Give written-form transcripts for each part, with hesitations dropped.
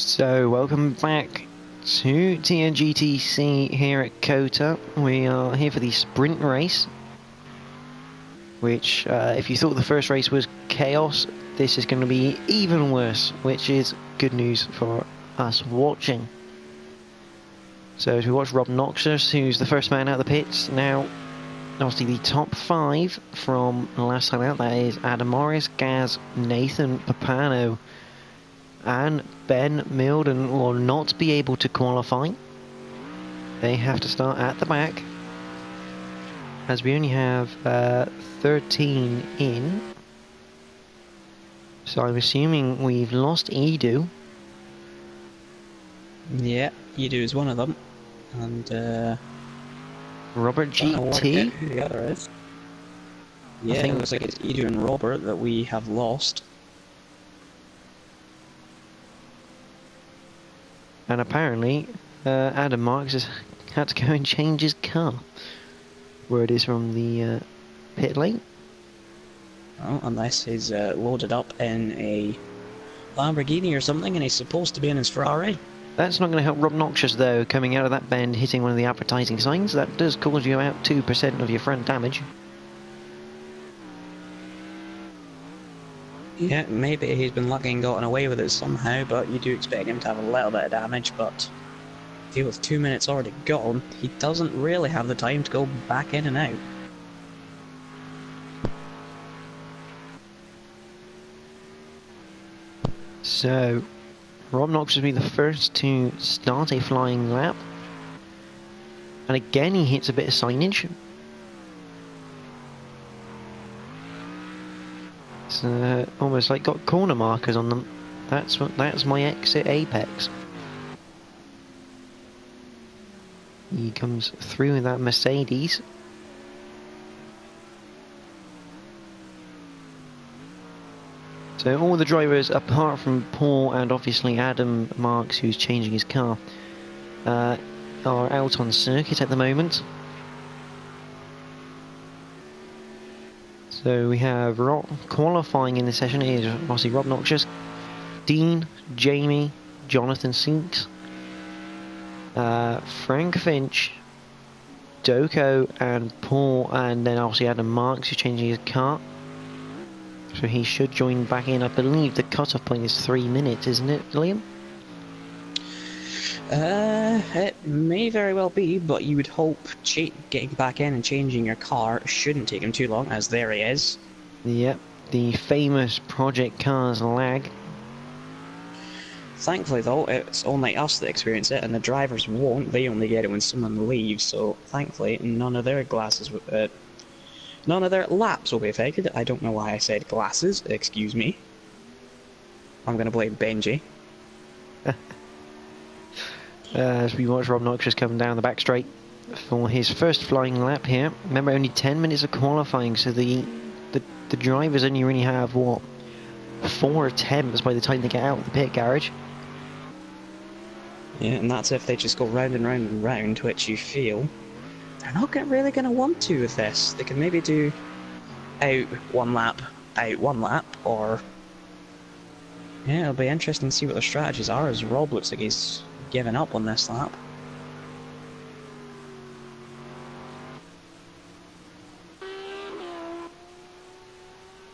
So, welcome back to TNGTC here at COTA. We are here for the sprint race, which, if you thought the first race was chaos, this is going to be even worse, which is good news for us watching. So, as we watch Rob Noxious, who's the first man out of the pits, now, obviously the top 5 from last time out, that is Adam Morris, Gaz, Nathan Papano, and Ben Milden will not be able to qualify. They have to start at the back, as we only have 13 in. So I'm assuming we've lost Edu. Yeah, Edu is one of them, and Robert GT. Who the other is? Yeah, I think it looks like it's Edu and Robert that we have lost. And apparently, Adam Marks has had to go and change his car. Word is from the pit lane. Oh, unless he's loaded up in a Lamborghini or something and he's supposed to be in his Ferrari. That's not going to help Rob Noxious though, coming out of that bend, hitting one of the advertising signs. That does cause you about 2% of your front damage. Yeah, maybe he's been lucky and gotten away with it somehow, but you do expect him to have a little bit of damage, but if he with 2 minutes already gone, he doesn't really have the time to go back in and out. So, Rob Noxious will be the first to start a flying lap. And again he hits a bit of signage. It's almost like got corner markers on them. That's my exit apex. He comes through in that Mercedes. So all the drivers, apart from Paul and obviously Adam Marks, who's changing his car, are out on circuit at the moment. So we have qualifying in this session is obviously Rob Noxious, Dean, Jamie, Jonathan Sinks, Frank Finch, Doko and Paul, and then obviously Adam Marks, who's changing his car. So he should join back in. I believe the cut-off point is 3 minutes, isn't it, Liam? It may very well be, but you would hope getting back in and changing your car shouldn't take him too long, as there he is. Yep, the famous Project Cars lag. Thankfully though, it's only us that experience it, and the drivers won't. They only get it when someone leaves, so thankfully none of their none of their laps will be affected. I don't know why I said glasses, excuse me. I'm gonna blame Benji. As we watch Rob Noxious come down the back straight for his first flying lap here. Remember, only 10 minutes of qualifying, so the drivers only really have, what, 4 attempts by the time they get out of the pit garage. Yeah, and that's if they just go round and round and round, which you feel they're not really going to want to with this. They can maybe do out one lap, or... Yeah, it'll be interesting to see what their strategies are, as Rob looks like he's given up on this lap.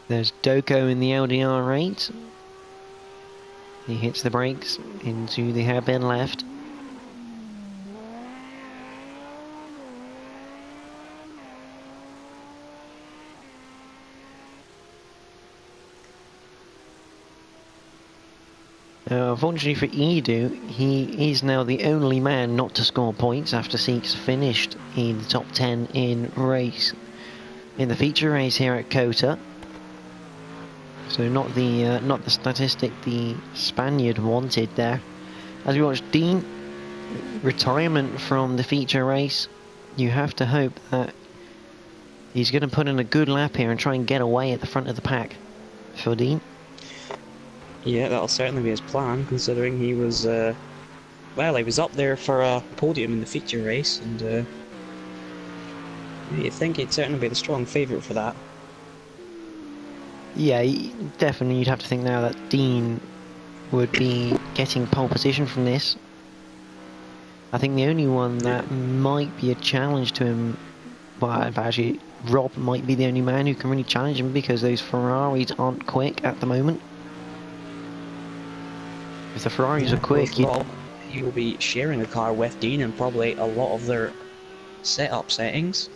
There's Doko in the LDR8. He hits the brakes into the hairpin left. Unfortunately for Edu, he is now the only man not to score points after Seeks finished in the top 10 in the feature race here at COTA. So not the statistic the Spaniard wanted there. As we watch Dean, retirement from the feature race, you have to hope that he's going to put in a good lap here and try and get away at the front of the pack for Dean. Yeah, that'll certainly be his plan, considering he was, well, he was up there for a podium in the feature race, and you'd think he'd certainly be the strong favourite for that. Yeah, definitely you'd have to think now that Dean would be getting pole position from this. I think the only one that might be a challenge to him, well, actually, Rob might be the only man who can really challenge him because those Ferraris aren't quick at the moment. If the Ferraris are quick, Rob, he will be sharing a car with Dean and probably a lot of their setup settings.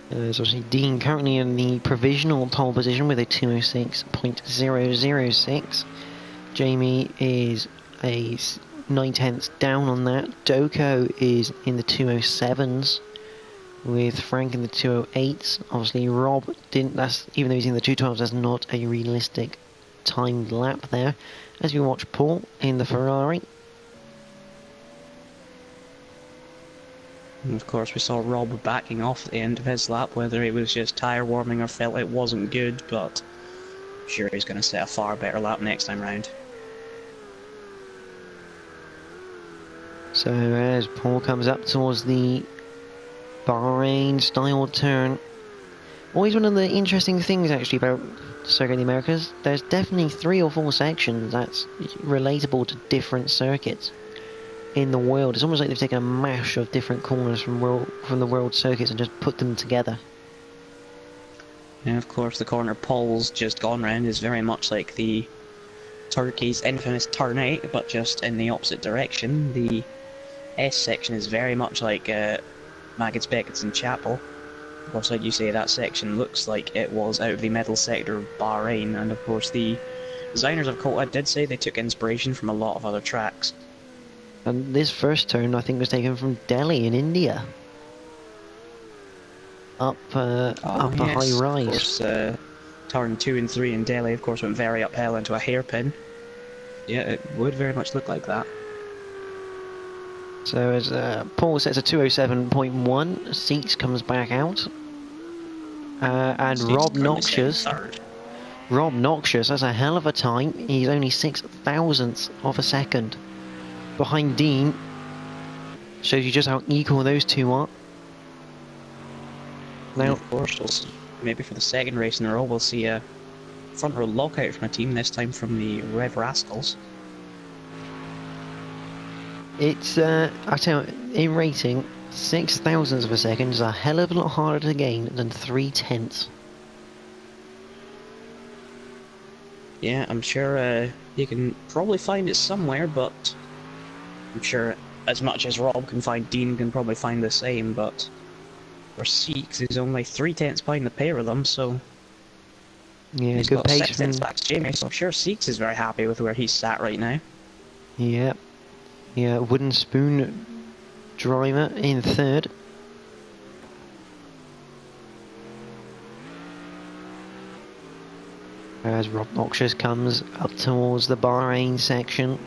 So obviously Dean currently in the provisional pole position with a 206.006. Jamie is a 9/10 down on that. Doko is in the 207s with Frank in the 208s. Obviously Rob didn't, even though he's in the 212s, that's not a realistic timed lap there. As we watch Paul in the Ferrari. And of course we saw Rob backing off at the end of his lap, whether it was just tyre warming or felt it wasn't good, but I'm sure he's going to set a far better lap next time round. So as Paul comes up towards the Bahrain style turn, always one of the interesting things actually about Circuit of the Americas, there's definitely 3 or 4 sections that's relatable to different circuits in the world. It's almost like they've taken a mash of different corners from the world circuits and just put them together. And of course the corner Paul's just gone round is very much like the Turkey's infamous turn 8, but just in the opposite direction. The S section is very much like Maggots, Beckett's and Chapel. Of course, like you say, that section looks like it was out of the middle sector of Bahrain, and of course the designers of COTA did say they took inspiration from a lot of other tracks. And this first turn, I think, was taken from Delhi in India. Up a high rise. Of course, turn 2 and 3 in Delhi, of course, went very uphill into a hairpin. Yeah, it would very much look like that. So as Paul sets a 207.1, Seats comes back out. And Rob Noxious, that's a hell of a time. He's only 6,000ths of a second behind Dean. Shows you just how equal those two are. Now, of course, maybe for the second race in a row, we'll see a front row lockout from a team, this time from the Rev Rascals. It's, I tell you, in racing, 6,000ths of a second is a hell of a lot harder to gain than 3/10. Yeah, I'm sure you can probably find it somewhere, but I'm sure as much as Rob can find, Dean can probably find the same, but for Seeks is only 3/10 behind the pair of them, so yeah, he's good got pace 6/10 back to Jamie, so I'm sure Seeks is very happy with where he's sat right now. Yeah. Yeah, Wooden Spoon driver in third. As Rob Noxious comes up towards the Bahrain section.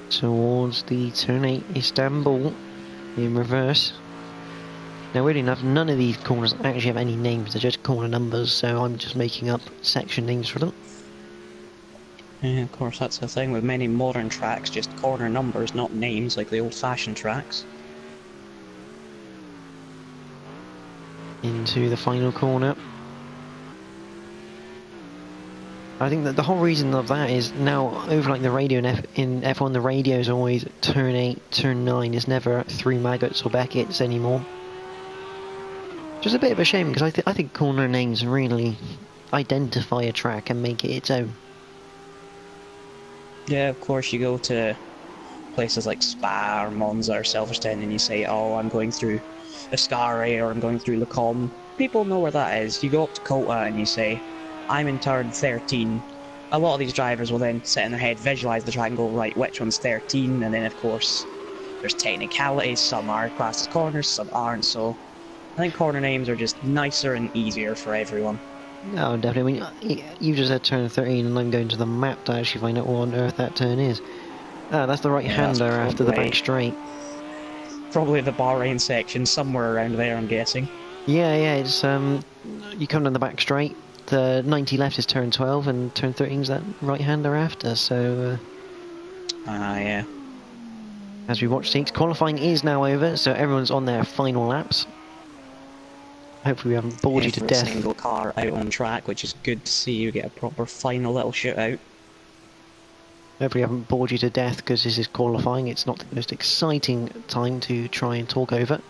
Towards the turn 8 Istanbul in reverse. Now weirdly enough, none of these corners actually have any names, they're just corner numbers, so I'm just making up section names for them. Yeah, of course, that's the thing with many modern tracks, just corner numbers, not names like the old-fashioned tracks. Into the final corner. I think that the whole reason of that is now over like the radio in F1, the radio is always turn 8, turn 9. It's never through Maggots or Beckett's anymore. Just a bit of a shame because I think corner names really identify a track and make it its own. Yeah, of course, you go to places like Spa or Monza or Silverstone and you say, oh, I'm going through Ascari or I'm going through Le Combe. People know where that is. You go up to COTA and you say, I'm in turn 13. A lot of these drivers will then sit in their head, visualise the track and go, right, which one's 13? And then, of course, there's technicalities. Some are classed as corners, some aren't. So I think corner names are just nicer and easier for everyone. No, definitely. I mean, you just said turn 13 and I'm going to the map to actually find out what on earth that turn is. Ah, that's the right-hander after the back straight. Probably the Bahrain section, somewhere around there, I'm guessing. Yeah, it's, you come down the back straight, the 90 left is turn 12 and turn 13 is that right-hander after, so... Ah, yeah. As we watch Seeks, qualifying is now over, so everyone's on their final laps. Hopefully we haven't bored you to Every death. single car out on track, which is good to see. You get a proper final little shootout. Hopefully I haven't bored you to death because this is qualifying. It's not the most exciting time to try and talk over.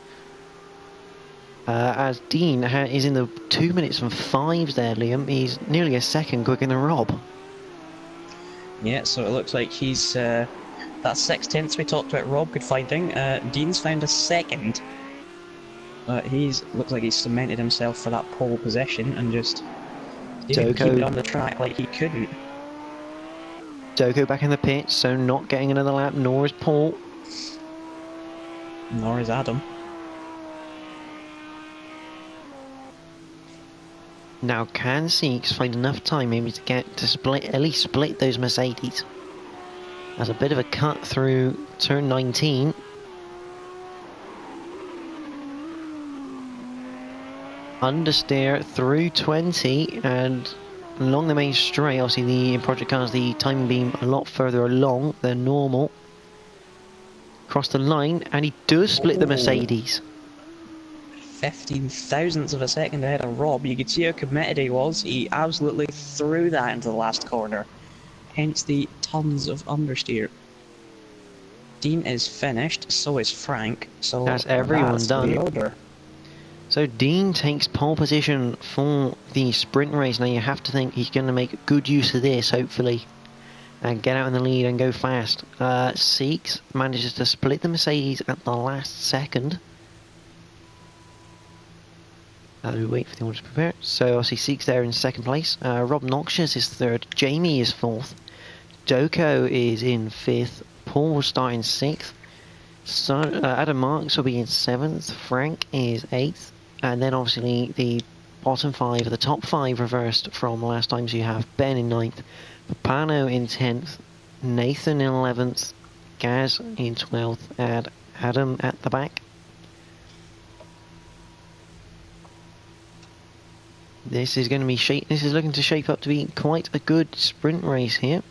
As Dean is in the 2 minutes and 5 there, Liam. He's nearly a second quicker than Rob. Yeah, so it looks like he's that 6/10 we talked about. Rob good finding. Dean's found a second. Looks like he's cemented himself for that pole position and just didn't keep it on the track like he couldn't. Doko back in the pits, so not getting another lap, nor is Paul. Nor is Adam. Now can Seeks find enough time maybe to get to at least split those Mercedes? There's a bit of a cut through turn 19. Understeer through 20 and along the main straight. Obviously in Project Cars the time beam a lot further along than normal. Across the line, and he does split the Mercedes. 15 thousandths of a second ahead of Rob. You could see how committed he was. He absolutely threw that into the last corner. Hence the tons of understeer. Dean is finished, so is Frank. So that's everyone done. The order. So Dean takes pole position for the sprint race. Now you have to think he's going to make good use of this, hopefully, and get out in the lead and go fast. Seeks manages to split the Mercedes at the last second. We wait for the order to prepare. So obviously Seeks there in second place. Rob Noxious is third. Jamie is fourth. Doko is in fifth. Paul will start in sixth. So Adam Marks will be in seventh. Frank is eighth. And then obviously the bottom five, the top five reversed from last time. So you have Ben in ninth, Papano in 10th, Nathan in 11th, Gaz in 12th, and Adam at the back. This is going to be this is looking to shape up to be quite a good sprint race here.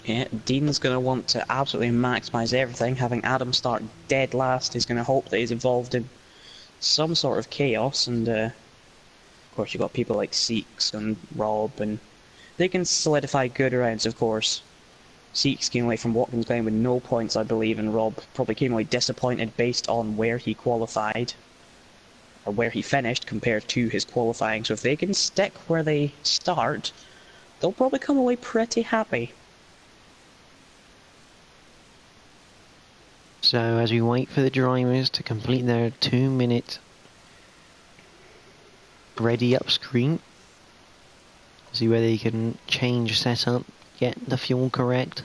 Yeah, Dean's going to want to absolutely maximise everything. Having Adam start dead last, he's going to hope that he's involved in some sort of chaos. And of course, you've got people like Seeks and Rob, and they can solidify good rounds, of course. Seeks came away from Watkins Glen with no points, I believe, and Rob probably came away disappointed based on where he qualified, or where he finished compared to his qualifying. So if they can stick where they start, they'll probably come away pretty happy. So as we wait for the drivers to complete their 2 minute ready up screen, see whether they can change setup, get the fuel correct.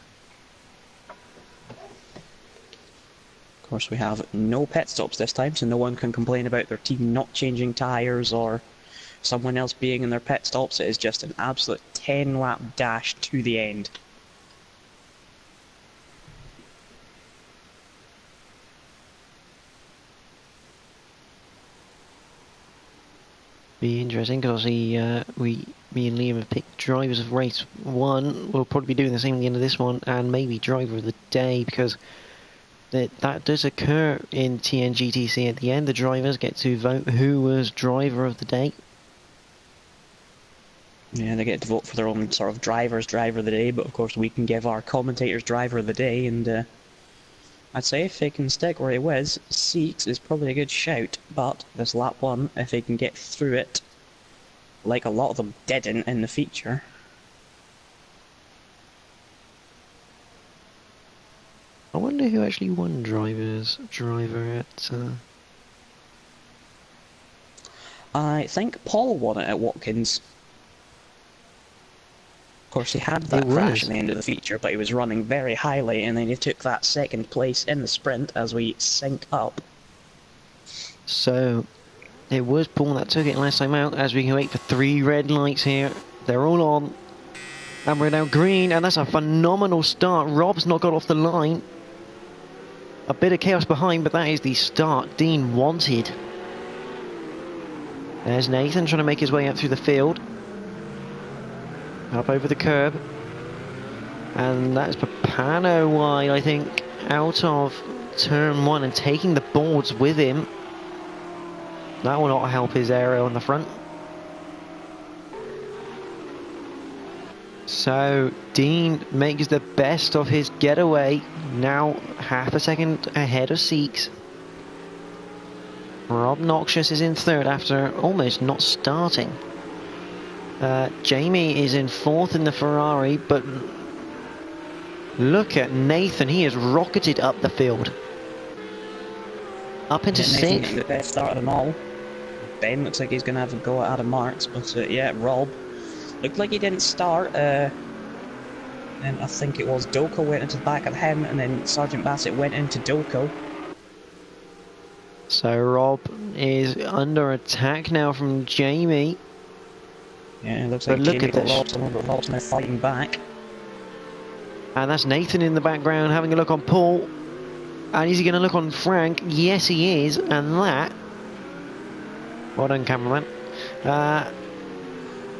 Of course, we have no pit stops this time, so no one can complain about their team not changing tyres or someone else being in their pit stops. It is just an absolute 10-lap dash to the end. Be interesting because me and Liam have picked drivers of race 1. We'll probably be doing the same at the end of this one, and maybe driver of the day, because that does occur in TNGTC. At the end, the drivers get to vote who was driver of the day. Yeah, they get to vote for their own sort of driver of the day, but of course we can give our commentators driver of the day, and I'd say if they can stick where it was, Seeks is probably a good shout, but this lap 1, if they can get through it, like a lot of them didn't in the feature. I wonder who actually won driver at... I think Paul won it at Watkins. Of course, he had that crash at the end of the feature, but he was running very highly, and then he took that second place in the sprint as we sync up. So, it was Paul that took it last time out, as we can wait for 3 red lights here. They're all on. And we're now green, and that's a phenomenal start. Rob's not got off the line. A bit of chaos behind, but that is the start Dean wanted. There's Nathan trying to make his way up through the field. Up over the curb. And that's Papano wide, I think, out of turn 1 and taking the boards with him. That will not help his aero on the front. So Dean makes the best of his getaway, now half a second ahead of Seeks. Rob Noxious is in third after almost not starting. Jamie is in fourth in the Ferrari, but look at Nathan, he has rocketed up the field. Up into sixth. The best start of them all. Ben looks like he's going to have a go at Adam Marks, but yeah, Rob looked like he didn't start. And I think it was Doko went into the back of him, and then Sergeant Bassett went into Doko. So Rob is under attack now from Jamie. Yeah, it looks like Jamie got Rob, someone got Rob's now fighting back. And that's Nathan in the background having a look on Paul. And is he going to look on Frank? Yes, he is. And that... Well done, cameraman.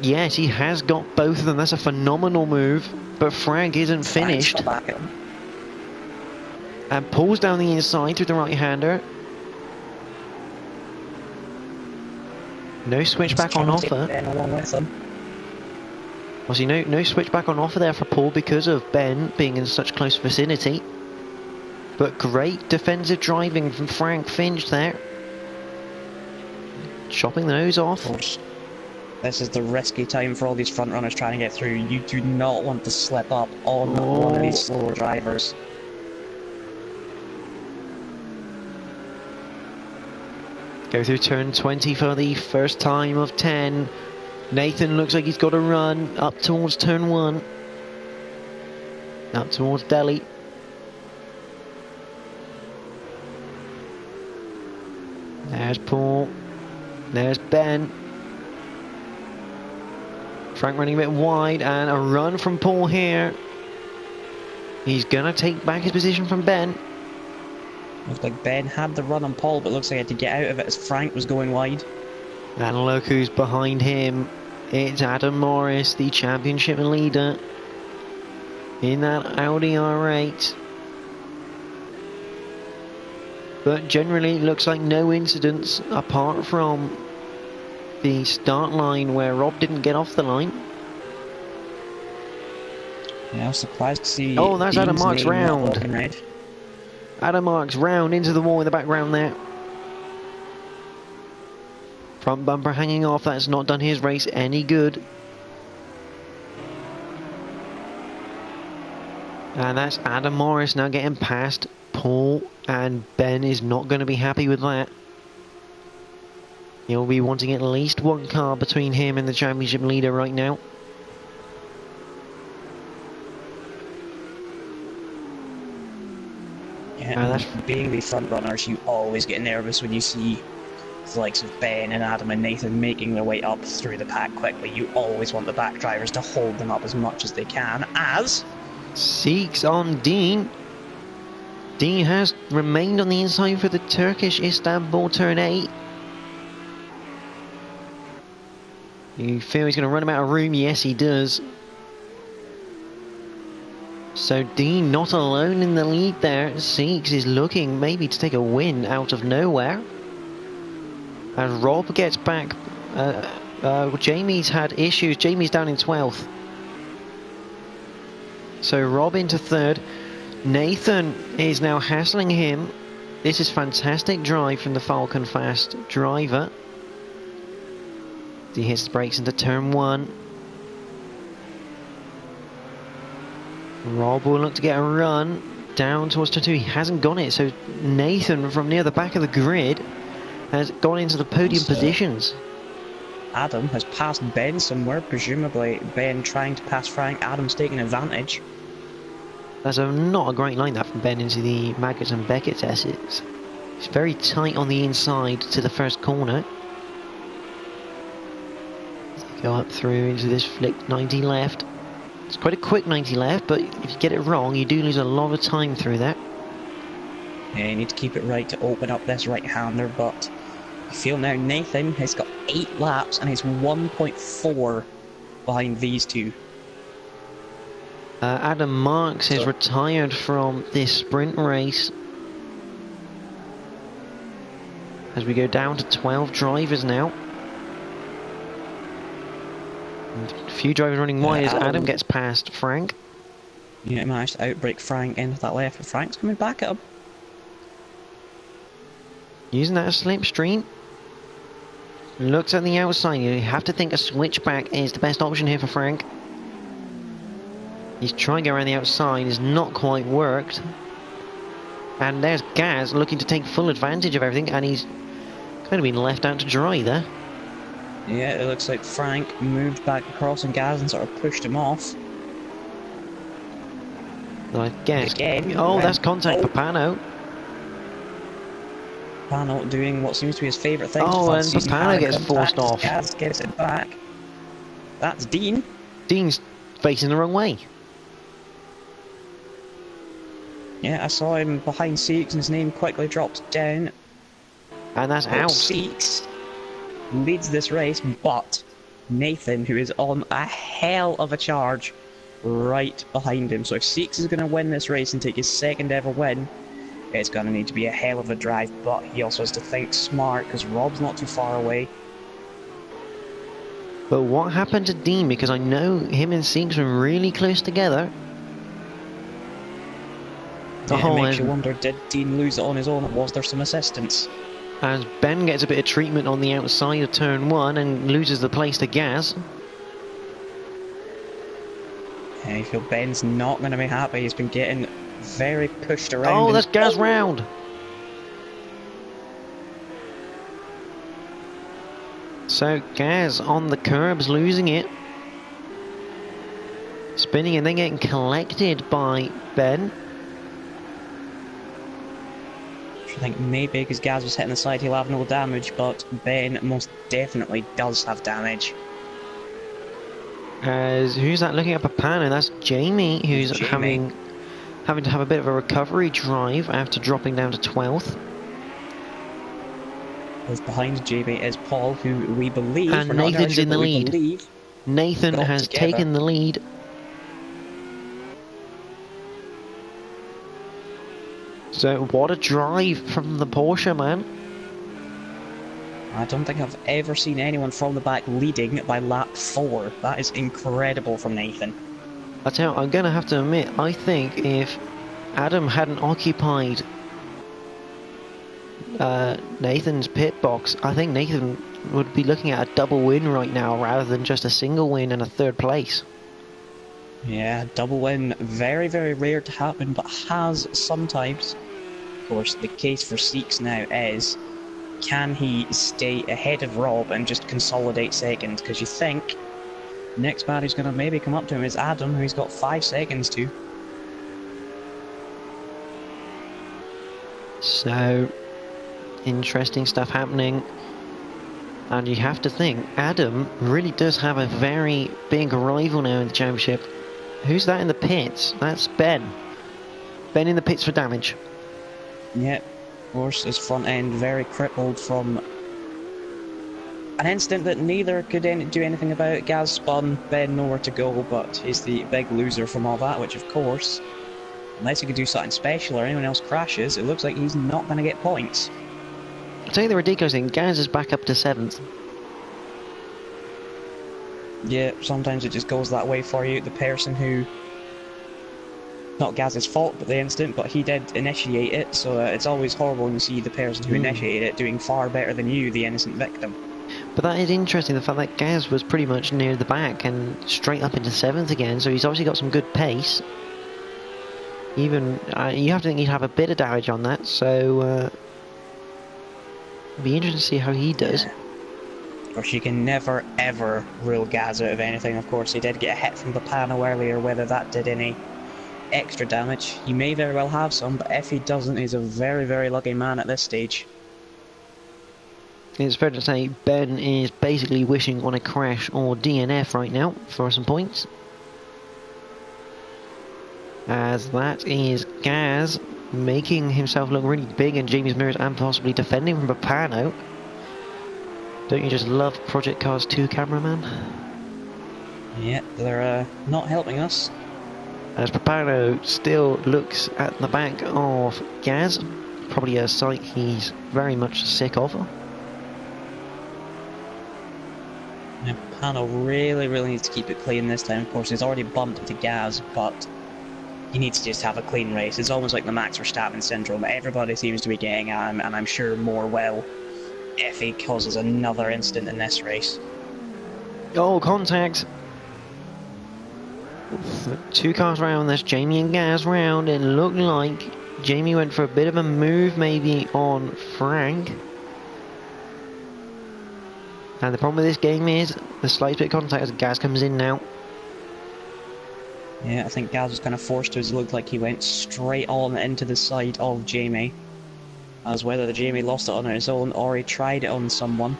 Yes, he has got both of them. That's a phenomenal move. But Frank isn't finished. And Paul's down the inside through the right-hander. No switchback on offer. Well, see, no switchback on offer there for Paul because of Ben being in such close vicinity. But great defensive driving from Frank Finch there. Chopping the nose off. This is the risky time for all these front runners trying to get through. You do not want to slip up on one of these slower drivers. Go through turn 20 for the first time of 10. Nathan looks like he's got a run up towards turn 1. Up towards Delhi. There's Paul. There's Ben. Frank running a bit wide, and a run from Paul here. He's gonna take back his position from Ben. Looks like Ben had the run on Paul, but looks like he had to get out of it as Frank was going wide. And look who's behind him. It's Adam Morris, the championship leader in that Audi R8. But generally it looks like no incidents apart from the start line where Rob didn't get off the line. Yeah, I was surprised to see. Oh, that's Adam Marks round. Red. Adam Marks round into the wall in the background there. Front bumper hanging off, that's not done his race any good. And that's Adam Morris now getting past Paul, and Ben is not going to be happy with that. He'll be wanting at least one car between him and the championship leader right now. Yeah, and being the front runners, you always get nervous when you see the likes of Ben and Adam and Nathan making their way up through the pack quickly. You always want the back drivers to hold them up as much as they can, as... Seeks on Dean. Dean has remained on the inside for the Turkish Istanbul turn 8. You feel he's going to run him out of room? Yes, he does. So Dean not alone in the lead there. Seeks is looking maybe to take a win out of nowhere. As Rob gets back, Jamie's had issues. Jamie's down in 12th. So Rob into third. Nathan is now hassling him. This is fantastic drive from the Falcon Fast driver. He hits the brakes into turn 1. Rob will look to get a run down towards turn 2. He hasn't got it, so Nathan from near the back of the grid has gone into the podium positions. Adam has passed Ben somewhere, presumably Ben trying to pass Frank. Adam's taking advantage. That's not a great line that from Ben into the Maggots and Beckett's Essex. It's very tight on the inside to the first corner. Go up through into this flick 90 left. It's quite a quick 90 left, but if you get it wrong, you do lose a lot of time through that. Yeah, you need to keep it right to open up this right-hander, but I feel now Nathan has got 8 laps and he's 1.4 behind these two. Adam Marks is So- retired from this sprint race. As we go down to 12 drivers now. And a few drivers running wide as Adam gets past Frank. Yeah, he managed to outbrake Frank into that left, but Frank's coming back at him. Using that as slipstream. Looks at the outside. You have to think a switchback is the best option here for Frank. He's trying to go around the outside. It's not quite worked. And there's Gaz looking to take full advantage of everything, and he's kind of been left out to dry there. Yeah, it looks like Frank moved back across and Gaz and sort of pushed him off. I guess. Again, oh, that's contact for Pano. Pano doing what seems to be his favourite thing. Oh, and Pano gets forced off. Gaz gets it back. That's Dean. Dean's facing the wrong way. Yeah, I saw him behind Seeks and his name quickly dropped down. And that's out. Seeks leads this race, but Nathan, who is on a hell of a charge, right behind him. So if Seeks is going to win this race and take his second ever win, it's going to need to be a hell of a drive, but he also has to think smart because Rob's not too far away. But what happened to Dean? Because I know him and Seeks were really close together. Yeah, it makes you wonder, did Dean lose it on his own, or was there some assistance? As Ben gets a bit of treatment on the outside of turn 1 and loses the place to Gaz. Yeah, I feel Ben's not going to be happy. He's been getting very pushed around. Oh, that's Gaz round. So Gaz on the curbs, losing it. Spinning and then getting collected by Ben. I think maybe because Gaz was hitting the side he'll have no damage, but Ben most definitely does have damage. As who's that looking up a pan? And that's Jamie, who's having to have a bit of a recovery drive after dropping down to 12th. Because behind Jamie is Paul, who we believe, and Nathan's in the lead. Nathan has taken the lead. So what a drive from the Porsche, man. I don't think I've ever seen anyone from the back leading by lap 4. That is incredible from Nathan. I tell you, I'm going to have to admit, I think if Adam hadn't occupied Nathan's pit box, I think Nathan would be looking at a double win right now rather than just a single win and a 3rd place. Yeah, double win, very, very rare to happen, but has sometimes. Of course, the case for Seeks now is, can he stay ahead of Rob and just consolidate second? Because you think the next man who's going to maybe come up to him is Adam, who he's got 5 seconds to. So, interesting stuff happening. And you have to think, Adam really does have a very big rival now in the championship. Who's that in the pits? That's Ben. Ben in the pits for damage. Yeah, of course, his front end very crippled from an incident that neither could do anything about. Gaz spun, Ben nowhere to go, but he's the big loser from all that, which of course, unless he could do something special or anyone else crashes, it looks like he's not going to get points. I'll tell you the ridiculous thing, Gaz is back up to 7th. Yeah, sometimes it just goes that way for you. The person who, not Gaz's fault, but the incident, but he did initiate it, so it's always horrible when you see the person who initiated it doing far better than you, the innocent victim. But that is interesting, the fact that Gaz was pretty much near the back and straight up into 7th again, so he's obviously got some good pace. Even, you have to think he'd have a bit of damage on that, so it'll be interesting to see how he does. Yeah. Of course, you can never ever rule Gaz out of anything. Of course, he did get a hit from the panel earlier, whether that did any extra damage. He may very well have some, but if he doesn't, he's a very, very lucky man at this stage. It's fair to say Ben is basically wishing on a crash or DNF right now for some points. As that is Gaz making himself look really big in Jamie's mirrors and possibly defending from Papano. Don't you just love Project Cars 2, cameraman? Yeah, they're not helping us. As Papano still looks at the back of Gaz, probably a sight he's very much sick of. Yeah, Pano really needs to keep it clean this time. Of course, he's already bumped into Gaz, but he needs to just have a clean race. It's almost like the Max Verstappen syndrome. Everybody seems to be getting at him, and I'm sure more will if he causes another incident in this race. Oh, contact! Two cars round, there's Jamie and Gaz round. It looked like Jamie went for a bit of a move maybe on Frank. And the problem with this game is the slight bit of contact as Gaz comes in now. Yeah, I think Gaz was kind of forced to. It looked like he went straight on into the side of Jamie. As whether the Jamie lost it on his own or he tried it on someone.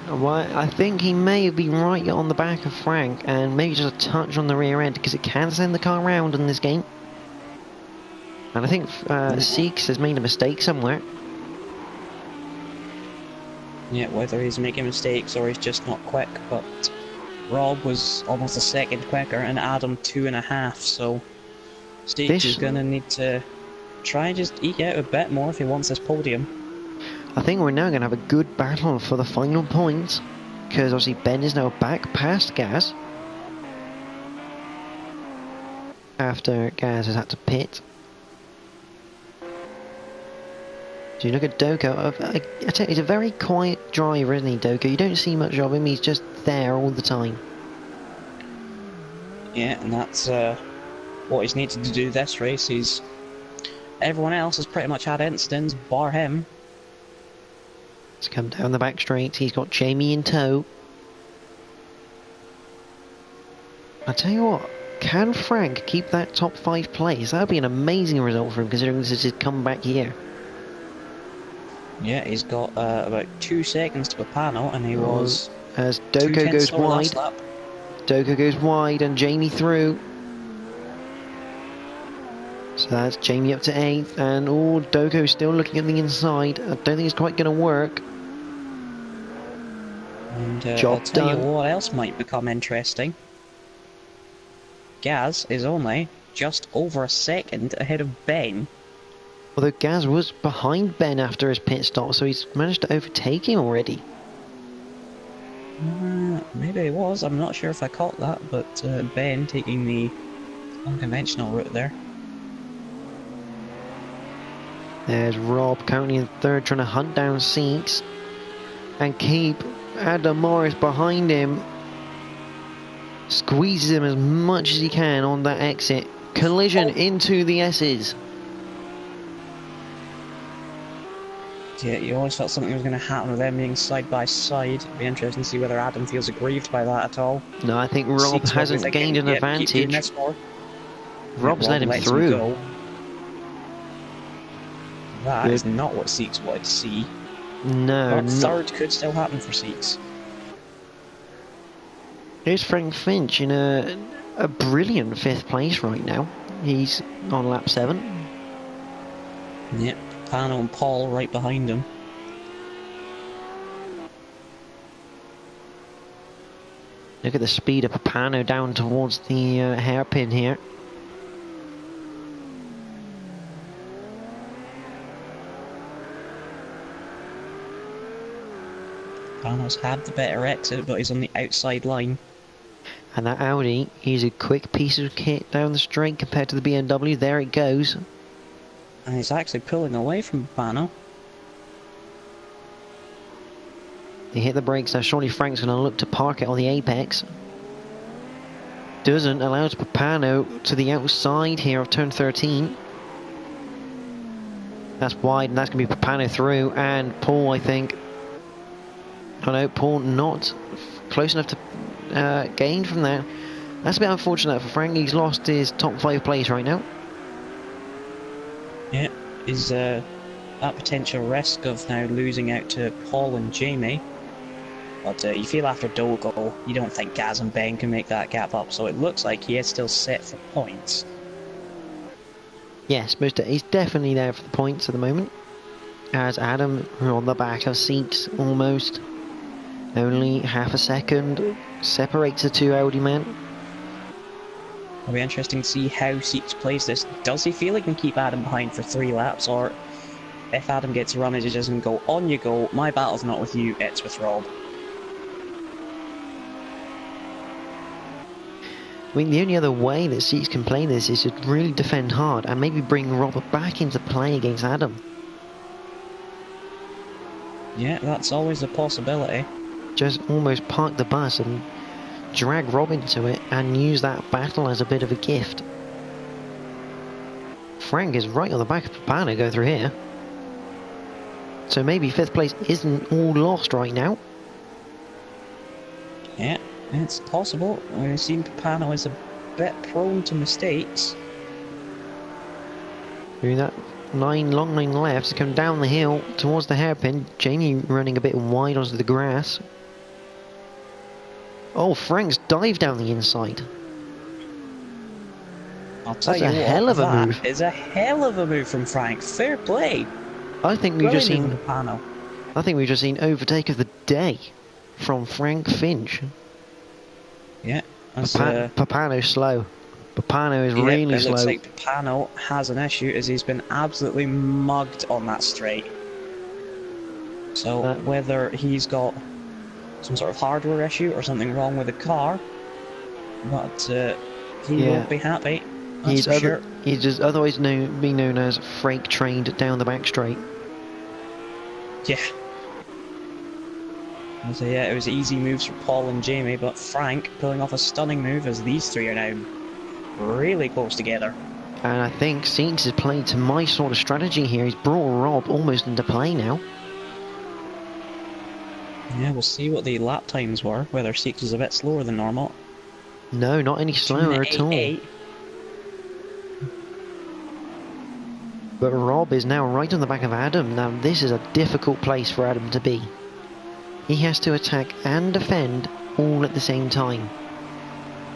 Well, I think he may have been right on the back of Frank and maybe just a touch on the rear end because it can send the car round in this game. And I think Seeks has made a mistake somewhere. Yeah, whether he's making mistakes or he's just not quick, but Rob was almost a second quicker and Adam 2.5, so Seeks is going to need to try and just eke out a bit more if he wants this podium. I think we're now going to have a good battle for the final point, because obviously Ben is now back past Gaz after Gaz has had to pit. So you look at Doko, I tell you, he's a very quiet driver, isn't he, Doko? You don't see much of him, he's just there all the time. Yeah, and that's what he's needed to do this race. Everyone else has pretty much had incidents, bar him. Let's come down the back straight, he's got Jamie in tow. I tell you what, can Frank keep that top 5 place? That would be an amazing result for him, considering this is his comeback year. Yeah, he's got about 2 seconds to Papano, and he was... As Doko goes wide, Doko goes wide and Jamie through. So that's Jamie up to 8th, and Doko's still looking at the inside. I don't think it's quite going to work. And Job I'll tell done. you what else might become interesting. Gaz is only just over a second ahead of Ben. Although Gaz was behind Ben after his pit stop, so he's managed to overtake him already. Maybe he was, I'm not sure if I caught that, but Ben taking the unconventional route there. There's Rob currently in 3rd, trying to hunt down Seeks and keep Adam Morris behind him. Squeezes him as much as he can on that exit. Collision into the S's. Yeah, you always felt something was going to happen with them being side by side. It'd be interesting to see whether Adam feels aggrieved by that at all. No, I think Rob Seeks hasn't gained an advantage. Rob Rob's let him through. That is not what Seeks wanted to see. No, But third could still happen for Seeks. Here's Frank Finch in a brilliant 5th place right now. He's on lap 7. Yep, Pano and Paul right behind him. Look at the speed of Papano down towards the hairpin here. Pano's had the better exit, but he's on the outside line. And that Audi is a quick piece of kit down the straight compared to the BMW. There it goes. And he's actually pulling away from Pano. He hit the brakes now. Surely Frank's going to look to park it on the apex. Doesn't, allows Papano to the outside here of turn 13. That's wide, and that's going to be Papano through. And Paul, I think. Oh no, Paul not close enough to gain from that. That's a bit unfortunate for Frank. He's lost his top 5 place right now. Yeah, is that potential risk of now losing out to Paul and Jamie. But you feel after Dogo, you don't think Gaz and Ben can make that gap up, so it looks like he is still set for points. Yes, he's definitely there for the points at the moment. As Adam, on the back of Seeks, almost. Only half a second separates the 2 Audi men. It'll be interesting to see how Seeks plays this. Does he feel he can keep Adam behind for 3 laps, or if Adam gets a run, he just doesn't go, on you go, my battle's not with you, it's with Rob. I mean, the only other way that Seeks can play this is to really defend hard and maybe bring Rob back into play against Adam. Yeah, that's always a possibility. Just almost park the bus and drag Rob into it and use that battle as a bit of a gift. Frank is right on the back of Papano going through here. So maybe 5th place isn't all lost right now. Yeah, it's possible. We've seen Papano is a bit prone to mistakes. Doing that long line left to come down the hill towards the hairpin. Jamie running a bit wide onto the grass. Oh, Frank's dived down the inside. I'll tell That's you a what, hell of a that move. is a hell of a move from Frank. Fair play. I think we've just seen. Papano. I think we've just seen overtake of the day from Frank Finch. Yeah, Papano's slow. Papano is yeah, really it slow. looks like Papano has an issue as he's been absolutely mugged on that straight. So whether he's got some sort of hardware issue or something wrong with the car, but he won't be happy. That's for sure. He's just otherwise being known as freight trained down the back straight. Yeah. So yeah, it was easy moves for Paul and Jamie, but Frank pulling off a stunning move as these three are now really close together. And I think Seeks has played to my sort of strategy here. He's brought Rob almost into play now. Yeah, we'll see what the lap times were, whether Seeks is a bit slower than normal. No, not any slower at all. But Rob is now right on the back of Adam. Now this is a difficult place for Adam to be. He has to attack and defend all at the same time.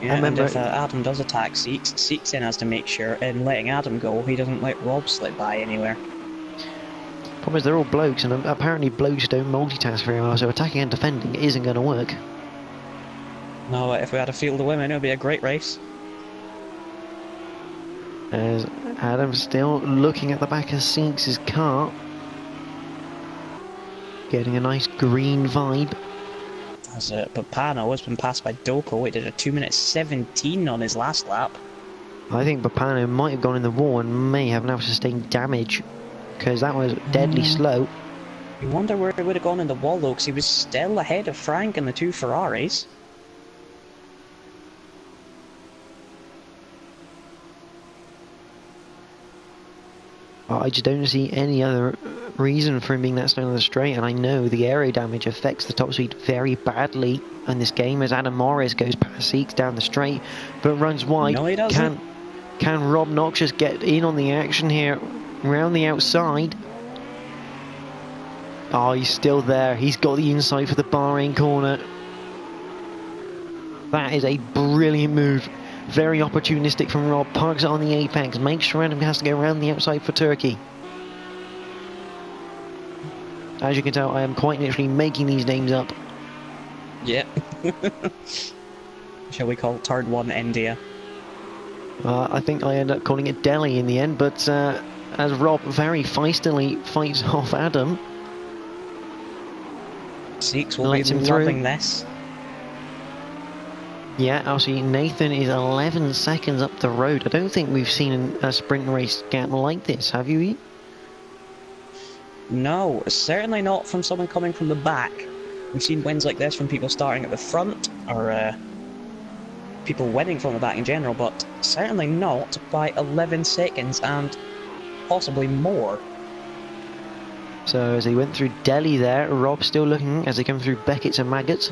Yeah, and if Adam does attack Seeks, Seeks then has to make sure in letting Adam go, he doesn't let Rob slip by anywhere. Problem is they're all blokes, and apparently blokes don't multitask very well, so attacking and defending isn't going to work. No, if we had a field of women, it would be a great race. As Adam's still looking at the back of Seeks' car. Getting a nice green vibe. As Papano has been passed by Doko, he did a 2:17 on his last lap. I think Papano might have gone in the wall and may have now sustained damage, because that was deadly slow. You wonder where he would have gone in the wall though, because he was still ahead of Frank and the two Ferraris. I just don't see any other reason for him being that slow on the straight, and I know the aero damage affects the top speed very badly in this game as Adam Morris goes past Seeks down the straight, but runs wide. No, he doesn't. Can Rob Noxious get in on the action here, round the outside? Oh, he's still there. He's got the inside for the Bahrain corner. That is a brilliant move. Very opportunistic from Rob. Parks it on the apex. Makes sure Adam has to go around the outside for Turkey. As you can tell, I am quite literally making these names up. Yeah. Shall we call turn one India? I think I end up calling it Delhi in the end, but as Rob very feistily fights off Adam. Seeks will be loving this. Yeah, obviously Nathan is 11 seconds up the road. I don't think we've seen a sprint race gap like this, have you? No, certainly not from someone coming from the back. We've seen wins like this from people starting at the front, or people winning from the back in general, but certainly not by 11 seconds and possibly more. So as he went through Delhi there, Rob still looking as they come through Beckett's and Maggots.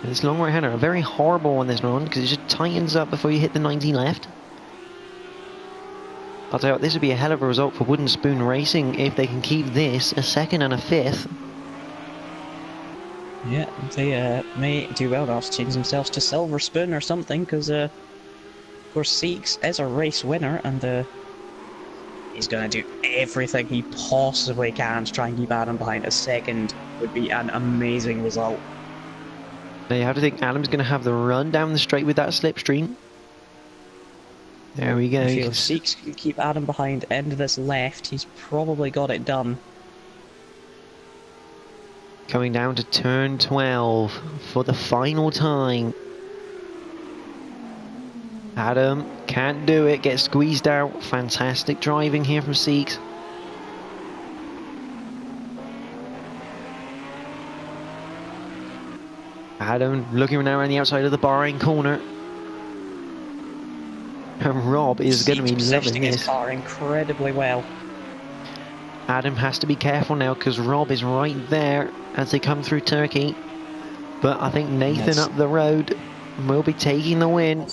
This long right hander, a very horrible one this one, because it just tightens up before you hit the 90 left. I'll tell you what, this would be a hell of a result for Wooden Spoon Racing if they can keep this a second and a fifth. Yeah, they may do well enough to change themselves to Silver Spoon or something, because of course Seeks is a race winner, and He's going to do everything he possibly can to try and keep Adam behind. A second would be an amazing result. Now you have to think Adam's going to have the run down the straight with that slipstream. There we go. I feel if Seeks can keep Adam behind into this left, he's probably got it done. Coming down to turn 12 for the final time. Adam can't do it, gets squeezed out. Fantastic driving here from Seeks. Adam looking now around the outside of the barring corner. And Rob is going to be loving this. His car incredibly well. Adam has to be careful now because Rob is right there as they come through Turkey. But I think Nathan up the road will be taking the win.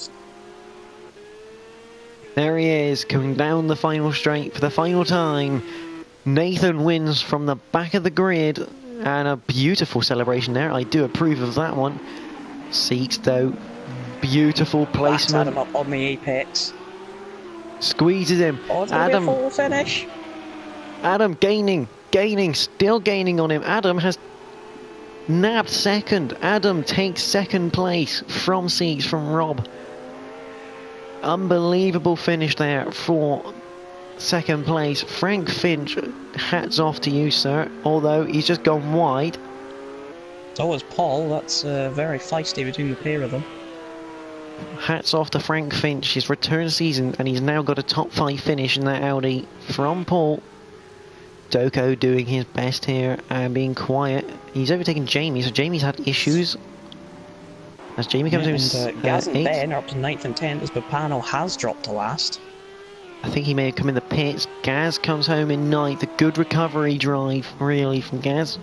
There he is, coming down the final straight for the final time. Nathan wins from the back of the grid, and a beautiful celebration there. I do approve of that one. Seeks though, beautiful placement. Adam up on the apex. Squeezes him. Oh, it's gonna be a full finish. Adam gaining, still gaining on him. Adam has nabbed second. Adam takes second place from Seeks, from Rob. Unbelievable finish there for second place. Frank Finch, hats off to you, sir. Although he's just gone wide. So is Paul. That's very feisty between the pair of them. Hats off to Frank Finch, his return season, and he's now got a top 5 finish in that Audi from Paul. Doko doing his best here and being quiet. He's overtaken Jamie, so Jamie's had issues. As Jamie comes in, Gaz and Ben are up to 9th and 10th as Papano has dropped to last. I think he may have come in the pits. Gaz comes home in 9th. A good recovery drive, really, from Gaz.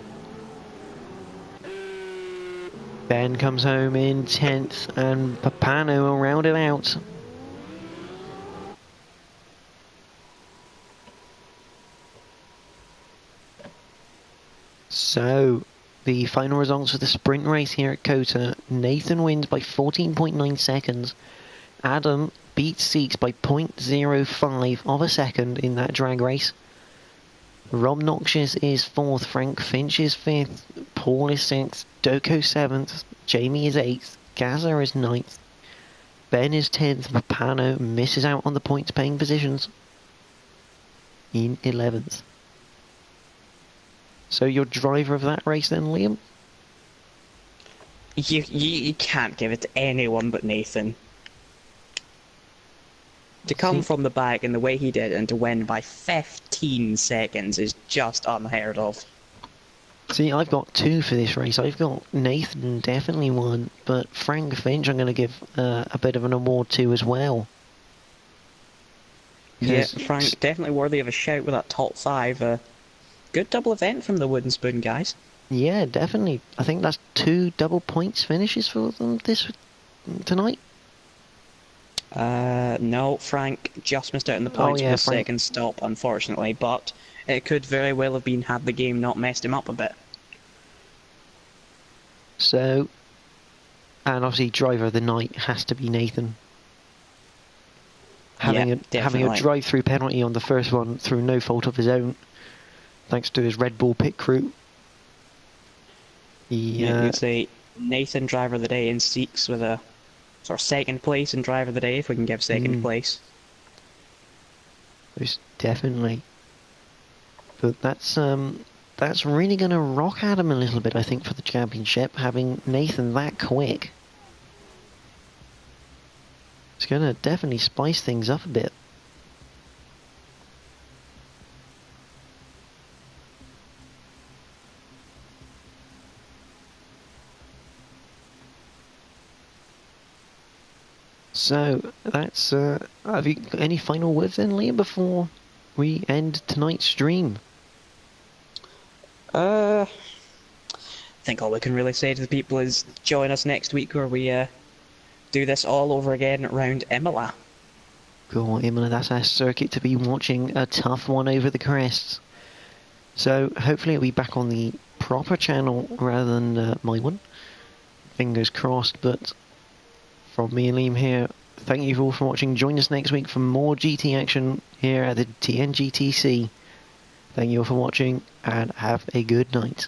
Ben comes home in 10th, and Papano will round it out. So, the final results for the sprint race here at COTA. Nathan wins by 14.9 seconds. Adam beats Seeks by 0.05 of a second in that drag race. Rob Noxious is 4th, Frank Finch is 5th, Paul is 6th, Doko 7th, Jamie is 8th, Gaza is 9th, Ben is 10th, Mapano misses out on the points paying positions in 11th. So your driver of that race then, Liam? You can't give it to anyone but Nathan. To come from the back in the way he did and to win by 15 seconds is just unheard of. See, I've got 2 for this race. I've got Nathan definitely won, but Frank Finch I'm going to give a bit of an award to as well. Yeah, Frank definitely worthy of a shout with that top 5. Good double event from the Wooden Spoon guys. Yeah, definitely. I think that's 2 double points finishes for them tonight. No, Frank just missed out on the points for the second stop, unfortunately, but it could very well have been had the game not messed him up a bit. So, and obviously driver of the night has to be Nathan. Having a drive-through penalty on the first one through no fault of his own, thanks to his Red Bull pit crew. You'd say Nathan driver of the day in Seeks with a sort of second place in driver of the day, if we can give second place. Most definitely. But that's really going to rock Adam a little bit, I think, for the championship, having Nathan that quick. It's going to definitely spice things up a bit. So, that's, have you got any final words then, Liam, before we end tonight's stream? I think all we can really say to the people is join us next week where we do this all over again around Imola. Cool, Imola, that's our circuit to be watching, a tough one over the crests. So, hopefully it'll be back on the proper channel rather than my one. Fingers crossed, but from me and Liam here, thank you all for watching. Join us next week for more GT action here at the TNGTC. Thank you all for watching, and have a good night.